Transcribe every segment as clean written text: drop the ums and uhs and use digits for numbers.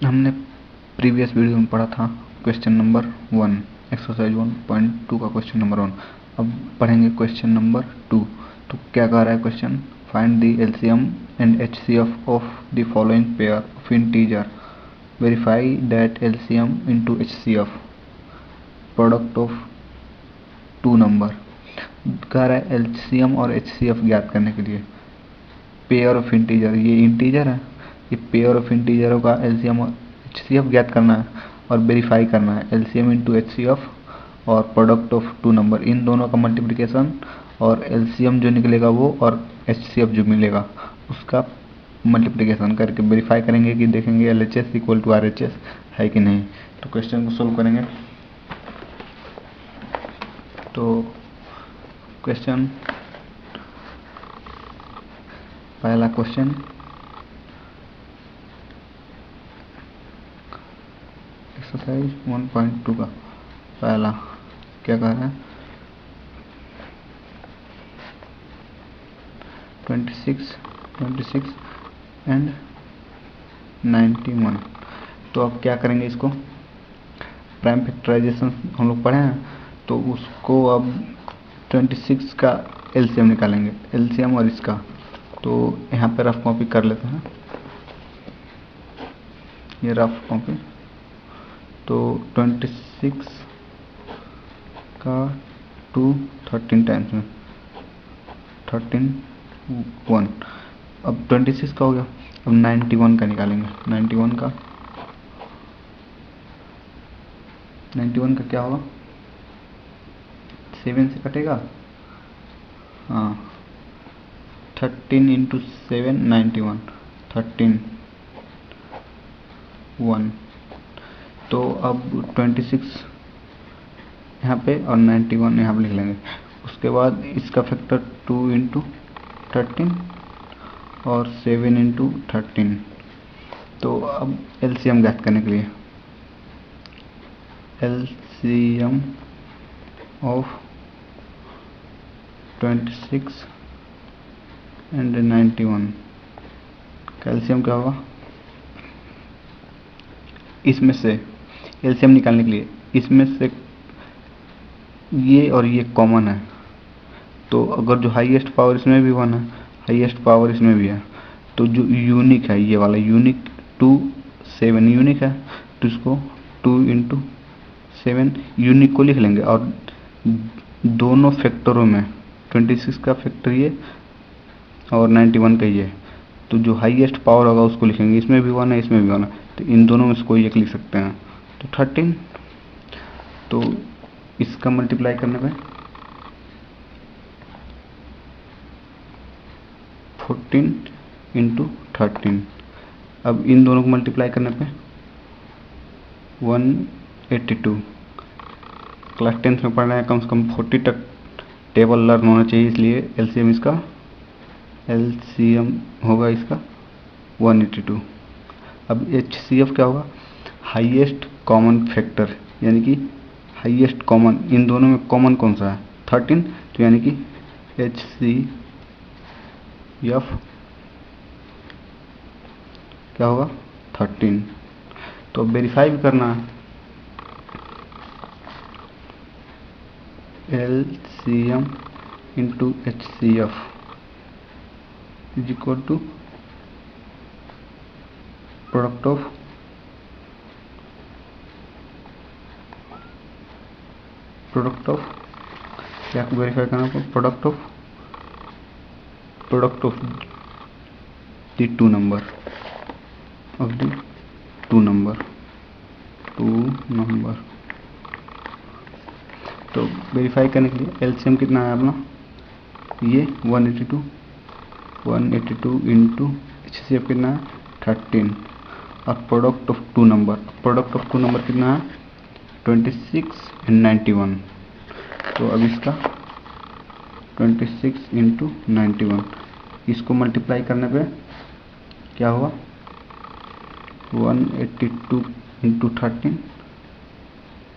हमने previous video में पढ़ा था क्वेश्चन नंबर 1, एक्सरसाइज 1.2 का क्वेश्चन नंबर 1। अब पढ़ेंगे क्वेश्चन नंबर 2। तो क्या कह रहा है question? Find the LCM and HCF of the following pair of integer, verify that LCM into HCF, product of two number. कह रहा है एलसीएम और एचसीएफ ज्ञात करने के लिए पेयर ऑफ इंटीजर, ये इंटीजर है, ये पेयर ऑफ इंटीजरों का एलसीएम और एचसीएफ ज्ञात करना है और वेरीफाई करना है एलसीएम इंटू एचसीएफ और प्रोडक्ट ऑफ टू नंबर, इन दोनों का मल्टीप्लिकेशन और एलसीएम जो निकलेगा वो और एचसीएफ जो मिलेगा उसका मल्टीप्लिकेशन करके वेरीफाई करेंगे कि देखेंगे एलएचएस इक्वल टू आरएचएस है कि नहीं। तो क्वेश्चन को सोल्व करेंगे। तो क्वेश्चन, पहला क्वेश्चन एक्सरसाइज 1.2 का पहला क्या कह रहा है? 26 एंड 91। तो अब क्या करेंगे, इसको प्राइम फैक्टराइजेशन हम लोग पढ़े हैं, तो उसको अब 26 का एलसीएम निकालेंगे, एलसीएम और इसका। तो यहाँ पे रफ कॉपी कर लेते हैं, ये रफ कॉपी। तो 26 का 2 13 टाइम्स में 1। अब 26 का हो गया, अब 91 का निकालेंगे। 91 का क्या होगा? 7 से कटेगा, हाँ 13 इंटू 7 91, 13 1। तो अब 26 यहाँ पे और 91 यहाँ पे लिख लेंगे। उसके बाद इसका फैक्टर 2 इंटू 13 और 7 इंटू 13। तो अब एलसीएम ज्ञात करने के लिए एलसीएम ऑफ 26 एंड 91 का एलसीएम क्या होगा? इसमें से एलसीएम निकालने के लिए इसमें से ये और ये कॉमन है, तो अगर जो हाईएस्ट पावर इसमें भी 1 है, हाईएस्ट पावर इसमें भी है, तो जो यूनिक है ये वाला यूनिक 2 7 यूनिक है, तो इसको 2 इंटू 7 यूनिक को लिख लेंगे। और दोनों फैक्टरों में 26 का फैक्टर ये और 91 का ये, तो जो हाईएस्ट पावर होगा उसको लिखेंगे। इसमें भी 1 है, इसमें भी 1 है, तो इन दोनों में से कोई एक लिख सकते हैं। तो 13, तो इसका मल्टीप्लाई करने पे 14 इंटू 13। अब इन दोनों को मल्टीप्लाई करने पे 182। क्लास 10th में पढ़ रहे हैं, कम से कम 40 तक टेबल लर्न होना चाहिए, इसलिए एलसीएम इसका एलसीएम होगा इसका 182। अब एचसीएफ क्या होगा? हाईएस्ट कॉमन फैक्टर, यानी कि हाईएस्ट कॉमन, इन दोनों में कॉमन कौन सा है? 13, तो यानी कि एचसीएफ क्या होगा? 13। तो वेरीफाई भी करना है, LCM into HCF is equal to product of क्या वेरीफाई करना है? Product of the two number तो वेरीफाई करने के लिए एलसीएम कितना है अपना? ये 182 इंटू एचसीएफ कितना है? 13 और प्रोडक्ट ऑफ टू नंबर कितना है? 26 एंड 91। तो अब इसका 26 इंटू 91, इसको मल्टीप्लाई करने पे क्या होगा? 182 इंटू 13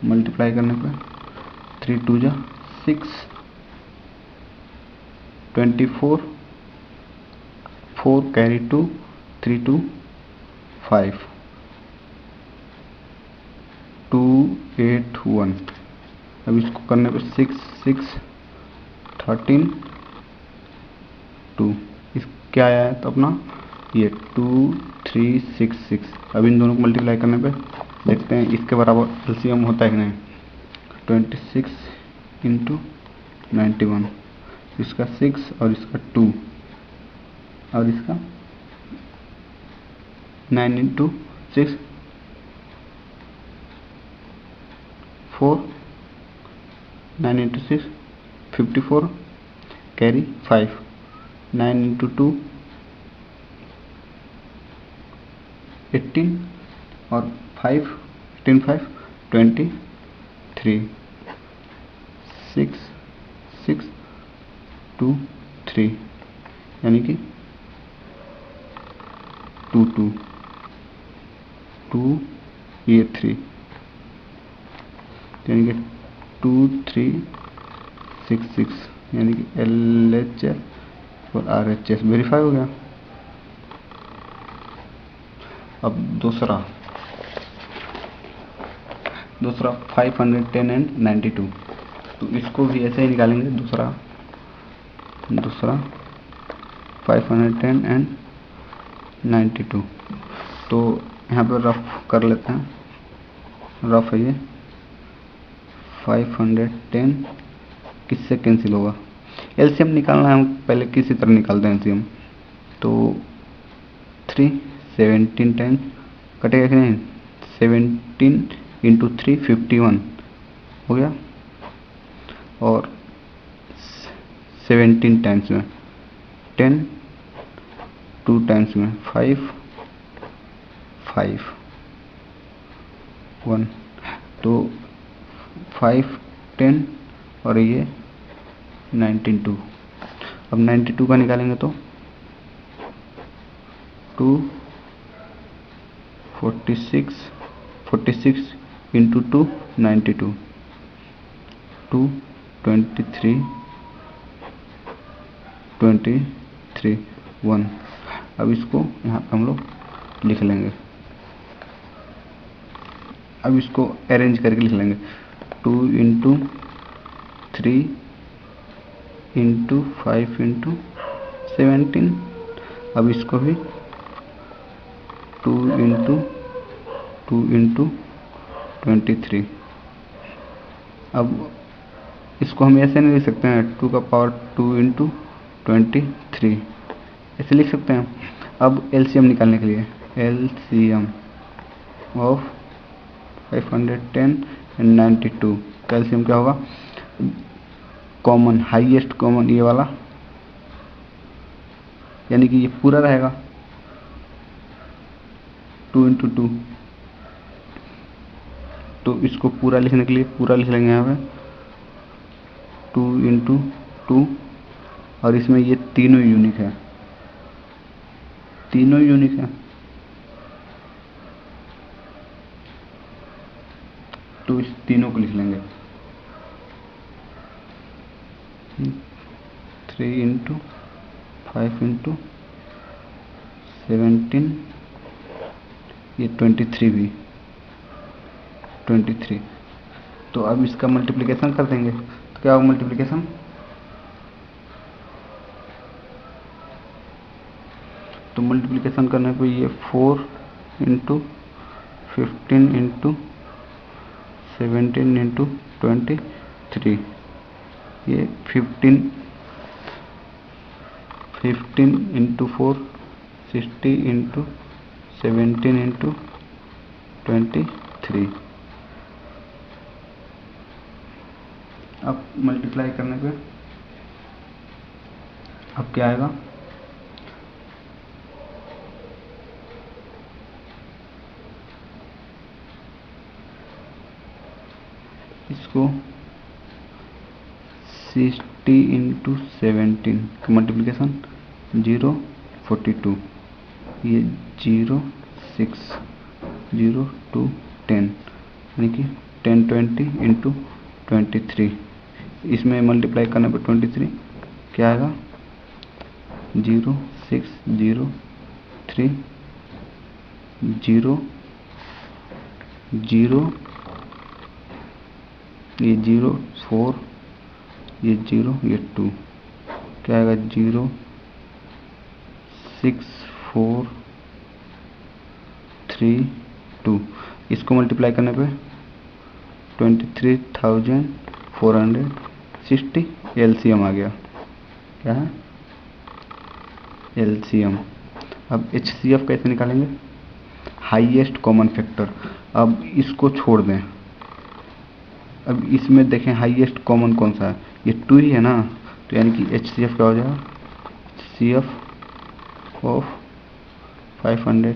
मल्टीप्लाई करने पे 3 2 जा 6, 24, 4 कैरी 2, 3 2 5। 8 1। अब इसको करने पे 6 6 13 2। इस क्या आया है तो अपना ये 2 3 6 6। अब इन दोनों को मल्टीप्लाई करने पे देखते हैं इसके बराबर एलसीएम होता है कि नहीं। 26 इंटू 91, इसका 6 और इसका 2 और इसका 9 इंटू 6 4, 9 इंटू 6 54, कैरी 5, 9 इंटू 2 18 और 5 18 5 23, 6 6 2 3, यानी कि 2 2 2 ये 3, यानी कि 2 3 6 6, यानी कि LHS और RHS वेरीफाई हो गया। अब दूसरा 510 एंड 92, तो इसको भी ऐसे ही निकालेंगे। दूसरा 510 एंड 92, तो यहाँ पर रफ कर लेते हैं। रफ है ये 510 किससे कैंसिल होगा, एलसीएम निकालना है। हम पहले किसी तरह निकालते हैं एलसीएम। तो 3 17 टाइम्स कटेगा कि नहीं, 17 इंटू 3 51 हो गया, और 17 टाइम्स में 10, 2 टाइम्स में 5 5 1, तो 5 10 और ये 92। अब 92 का निकालेंगे तो 2 46 इंटू 2 92, 2 23 23 1। अब इसको यहाँ पे हम लोग लिख लेंगे। अब इसको अरेंज करके लिख लेंगे। 2 इंटू 3 इंटू 5 इंटू 17। अब इसको भी 2 इंटू 23। अब इसको हम ऐसे नहीं लिख सकते हैं, 2 का पावर 2 इंटू 23 ऐसे लिख सकते हैं। अब एलसीएम निकालने के लिए एलसीएम ऑफ 510 एंड 92 का एलसीएम क्या होगा, कॉमन हाईएस्ट कॉमन ये वाला, यानी कि ये पूरा रहेगा 2 इंटू 2। तो इसको पूरा लिखने के लिए पूरा लिख लेंगे यहाँ पे 2 इंटू 2, और इसमें ये तीनों यूनिक है, तीनों यूनिक है। तो इस तीनों को लिख लेंगे 3 इंटू 5 इंटू 17, ये 23 भी 23। तो अब इसका मल्टीप्लिकेशन कर देंगे, तो क्या होगा मल्टीप्लिकेशन, तो मल्टीप्लिकेशन करने पे ये 4 इंटू 15 इंटू 17 इंटू 23, ये 15 इंटू 4 60 इंटू 17 इंटू 23। अब मल्टीप्लाई करने पे अब क्या आएगा, इसको 60 इंटू 17 का मल्टीप्लिकेशन 0 42, ये 0 6 0 2 10, यानी कि 10 20 इंटू 23। इसमें मल्टीप्लाई करने पर 23 क्या आएगा, 0 6 0 3 0 0 ये 0 4, ये 0, ये 2, क्या आएगा 0 6 4 3 2। इसको मल्टीप्लाई करने पे 23,460 एलसीएम आ गया। क्या है एलसीएम। अब एचसीएफ कैसे निकालेंगे, हाईएस्ट कॉमन फैक्टर। अब इसको छोड़ दें, अब इसमें देखें हाईएस्ट कॉमन कौन सा है, ये 2 ही है ना, तो यानी कि एचसीएफ क्या हो जाएगा, एचसीएफ ऑफ 510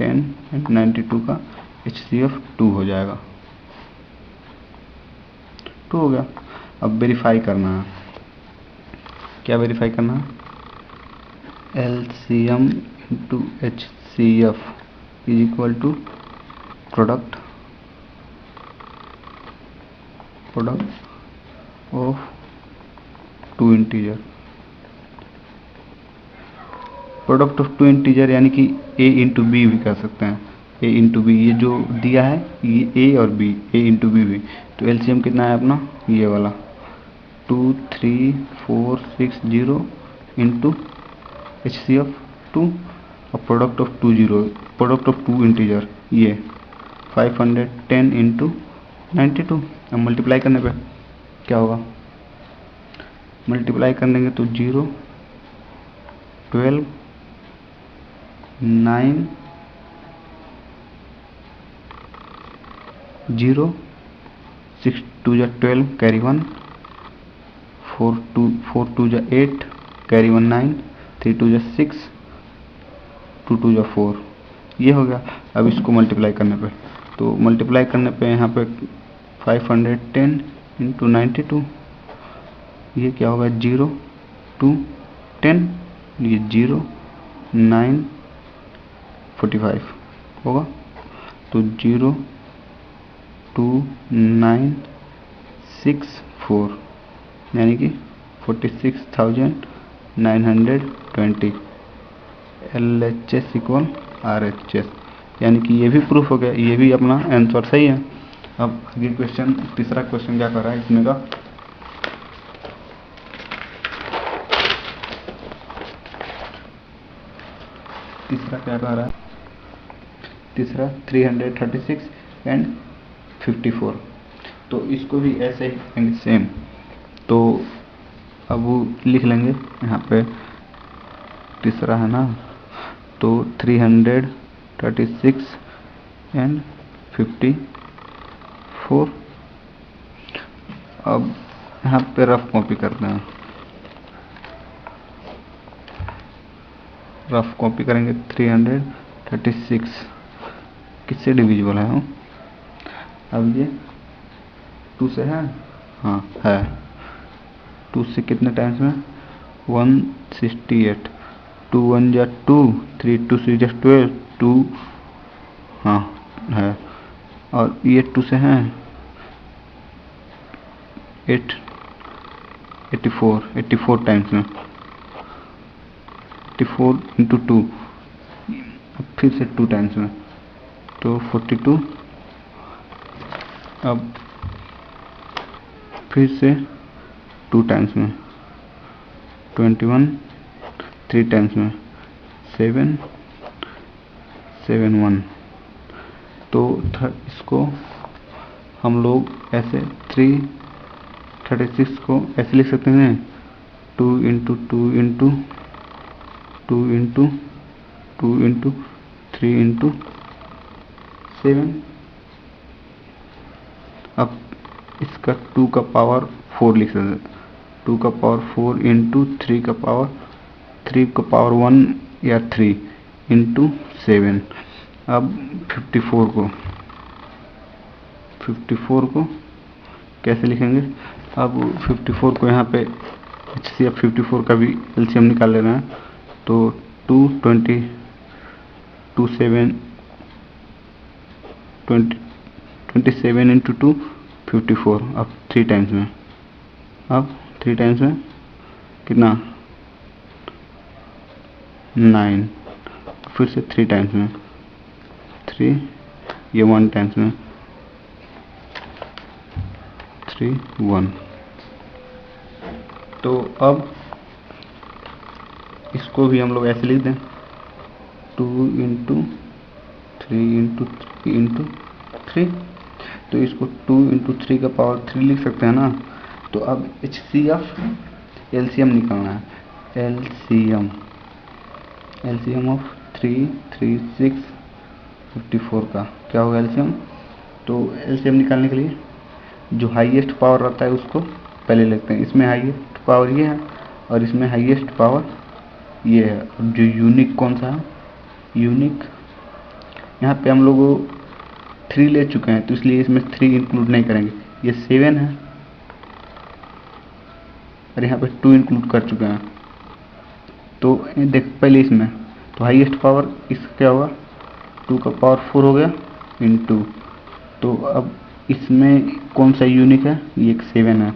एंड 92 का एचसीएफ 2 हो जाएगा। 2 हो गया। अब वेरीफाई करना है, क्या वेरीफाई करना है, LCM into HCF is equal to product of 2 integer. Product of 2 integer यानी कि ए इंटू बी भी कर सकते हैं, ए इंटू बी, ये जो दिया है ये ए और बी, ए इंटू बी भी। तो एलसीएम कितना है अपना, ये वाला 23460 इंटू एचसीएफ 2 और प्रोडक्ट ऑफ 2 इंटीजर ये 510 इंटू 92। अब मल्टीप्लाई करने पे क्या होगा, मल्टीप्लाई करेंगे तो 0 12 9 0 6 2 जा 12 कैरी 1 4 2 जा 8 कैरी 1 9 3 2 जा 6 2 2 जा 4, ये हो गया। अब इसको मल्टीप्लाई करने पे, तो मल्टीप्लाई करने पे यहाँ पे 510 इंटू 92, ये क्या होगा 0 2 10, ये 0 9 45 होगा। तो 0 2 9 6 4 यानी कि 46,920 LHS इक्वल RHS, यानी कि ये भी प्रूफ हो गया, ये भी अपना आंसर सही है। अब आगे क्वेश्चन, तीसरा क्वेश्चन क्या कर रहा है इसमें का, तीसरा क्या कर रहा है, तीसरा 336 एंड 54। तो इसको भी ऐसे ही करेंगे सेम, तो अब वो लिख लेंगे यहाँ पे, तीसरा है ना, तो 336 एंड 54। अब यहाँ पे रफ कॉपी करते हैं, रफ कॉपी करेंगे 336 किससे डिविजिबल है, अब ये 2 से है, हाँ है, 2 से कितने टाइम्स में 168, 2 1 जा 2, 3 2 6 जा 12 2, हाँ है, और ये 2 से हैं 84 टाइम्स में, 84 इंटू 2, अब फिर से 2 टाइम्स में, तो 42, अब फिर से 2 टाइम्स में 21, 3 टाइम्स में 7 7 1। तो इसको हम लोग ऐसे 336 को ऐसे लिख सकते हैं 2 into 2 into 2 into 2 into 3 into 7। अब इसका 2 का पावर 4 लिख सकते हैं, 2 का पावर 4 इंटू 3 का पावर 1 या 3 इंटू 7। अब 54 को कैसे लिखेंगे, अब 54 को यहाँ पे HCF 54 का भी एलसीएम निकाल लेना है, तो 27 इंटू 2 54, अब 3 टाइम्स में, कितना 9, फिर से 3 टाइम्स में 3, ये 1 टाइम्स में 3 1। तो अब इसको भी हम लोग ऐसे लिख दें 2 इंटू 3 इंटू 3 इंटू 3। तो इसको 2 इंटू 3 का पावर 3 लिख सकते हैं ना। तो अब HCF LCM निकालना है। LCM ऑफ 3 3 6 54 का क्या होगा LCM। तो LCM निकालने के लिए जो हाईएस्ट पावर रहता है उसको पहले लेते हैं। इसमें हाईएस्ट पावर ये है और इसमें हाईएस्ट पावर ये है। और जो यूनिक कौन सा है, यूनिक यहाँ पे हम लोग 3 ले चुके हैं तो इसलिए इसमें 3 इंक्लूड नहीं करेंगे। ये 7 है और यहाँ पे 2 इंक्लूड कर चुके हैं। तो देख पहले इसमें तो हाईएस्ट पावर इसका क्या होगा 2 का पावर 4 हो गया इंटू। तो अब इसमें कौन सा यूनिक है, ये एक 7 है,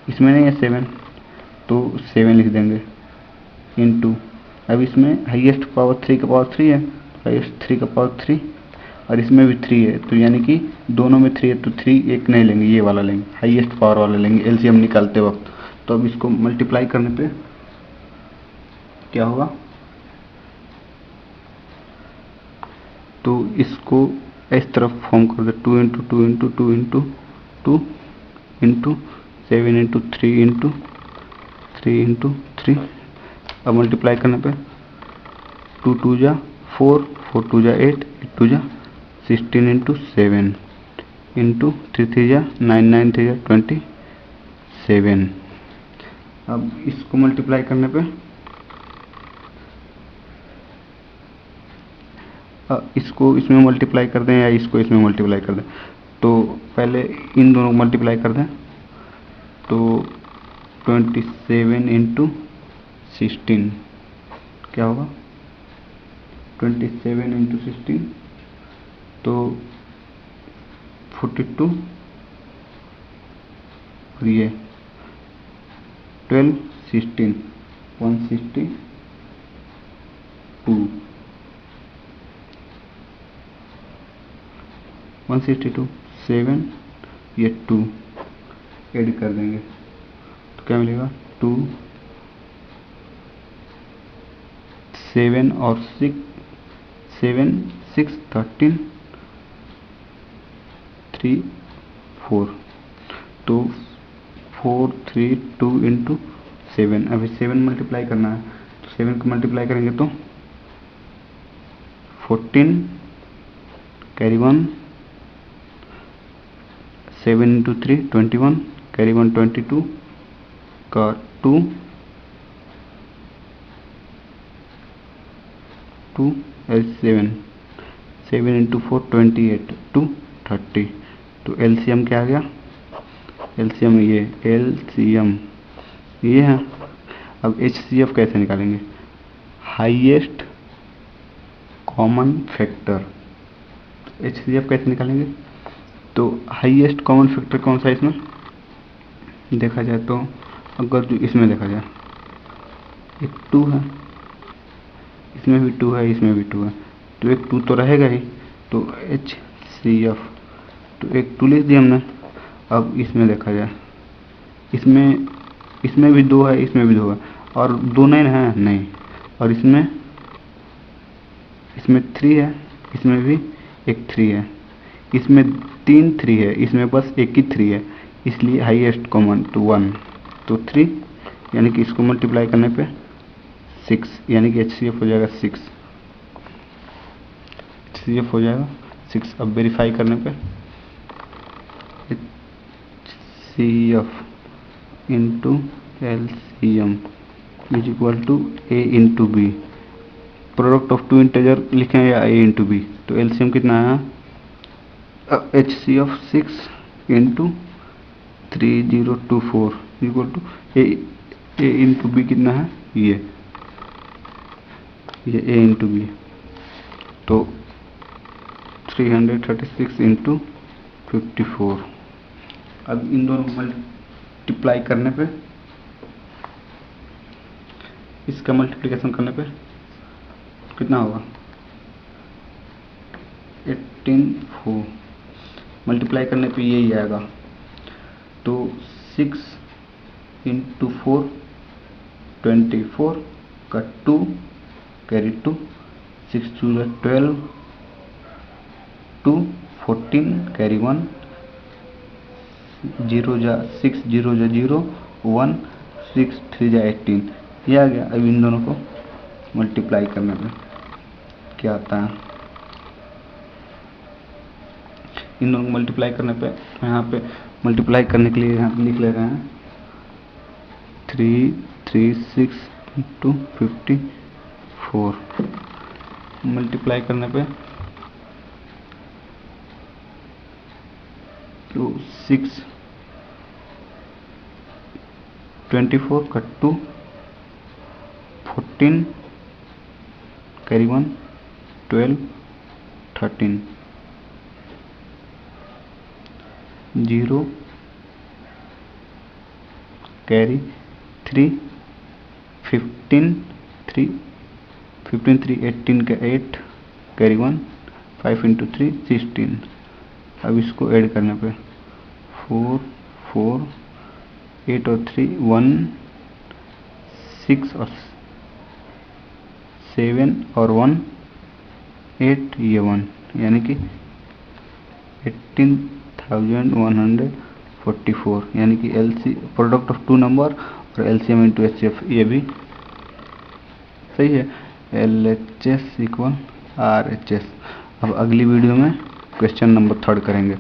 इसमें नहीं है 7 तो 7 लिख देंगे इंटू। अब इसमें हाईएस्ट पावर 3 का पावर 3 है, हाईएस्ट 3 का पावर 3 और इसमें भी 3 है तो यानी कि दोनों में 3 है तो 3 एक नहीं लेंगे, ये वाला लेंगे, हाईएस्ट पावर वाला लेंगे एलसीएम निकालते वक्त। तो अब इसको मल्टीप्लाई करने पे क्या होगा, तो इसको इस तरफ फॉर्म कर दे 2 into 2 into 2 into 2 into 7 into 3 into 3 into 3। अब मल्टीप्लाई करने पे 2 2 जा 4 4 2 जा 8 8 2 जा 16 इंटू 7 इंटू 3 3 जा 9 9 3 जा 27। अब इसको मल्टीप्लाई करने पे इसको इसमें मल्टीप्लाई कर दें या इसको इसमें मल्टीप्लाई कर दें। तो पहले इन दोनों को मल्टीप्लाई कर दें तो 27 इंटू 16 क्या होगा 27 इंटू 16 तो 42 और ये 12 16 162 162 7 ये 2 ऐड कर देंगे तो क्या मिलेगा 2 7 और 6 7 6 13 3 4 तो 4 3 2 इंटू 7। अभी 7 मल्टीप्लाई करना है तो 7 को मल्टीप्लाई करेंगे तो 14 कैरी 1 7 इंटू 3 21 कैरी 1 22 का 2 2 7 7 इंटू 4 28 2 30। तो एलसीएम क्या आ गया, एलसीएम ये एलसीएम ये है। अब एचसीएफ कैसे निकालेंगे, हाईएस्ट कॉमन फैक्टर। एचसीएफ कैसे निकालेंगे, तो हाईएस्ट कॉमन फैक्टर कौन सा है इसमें देखा जाए तो अगर जो इसमें देखा जाए एक 2 है, इसमें भी 2 है, इसमें भी 2 है तो एक 2 तो रहेगा ही। तो HCF तो एक 2 लिख दिया हमने। अब इसमें देखा जाए इसमें भी 2 है, इसमें भी 2 है और 2 नहीं है नहीं। और इसमें 3 है, इसमें भी एक 3 है, इसमें 3 3 है, इसमें बस एक ही 3 है इसलिए हाईएस्ट कॉमन तो 1 तो 3 यानी कि इसको मल्टीप्लाई करने पे 6 यानी कि HCF हो जाएगा 6, HCF हो जाएगा 6। अब वेरीफाई करने पे HCF into LCM is equal to A into B. Product of 2 integer लिखें या A इंटू बी। तो LCM कितना है HCF 6 into 3024 equal to A into B कितना है ये A इंटू बी तो 336 इंटू 54। अब इन दोनों को मल्टीप्लाई करने पे इसका मल्टीप्लिकेशन करने पे कितना होगा 184 मल्टीप्लाई करने पे यही आएगा तो 6 इंटू 4 24 का 2 कैरी 2, 6 2 12, 2 14 कैरी 1, 0 जा 6 0 जा 0 1, 6 3 जा 18, ये आ गया। अब इन दोनों को मल्टीप्लाई करने पे क्या आता है, इन दोनों को मल्टीप्लाई करने पे यहाँ पे मल्टीप्लाई करने के लिए यहाँ पे लिख ले रहे हैं 336 इंटू 54, मल्टीप्लाई करने पे तो 6 24 का 2, 14 कैरी 1, 12 13, 0 कैरी 3, 15 3 18 का 8 कैरी 1, 5 इंटू 3 16। अब इसको ऐड करने पे 4 4 8 और 3 1, 6 और 7 और 1 8, ये 1, यानी कि 18,144, यानी कि LC product of two number और LCM इंटू HCF, ये भी सही है। LHS equal RHS। अब अगली वीडियो में क्वेश्चन नंबर 3 करेंगे।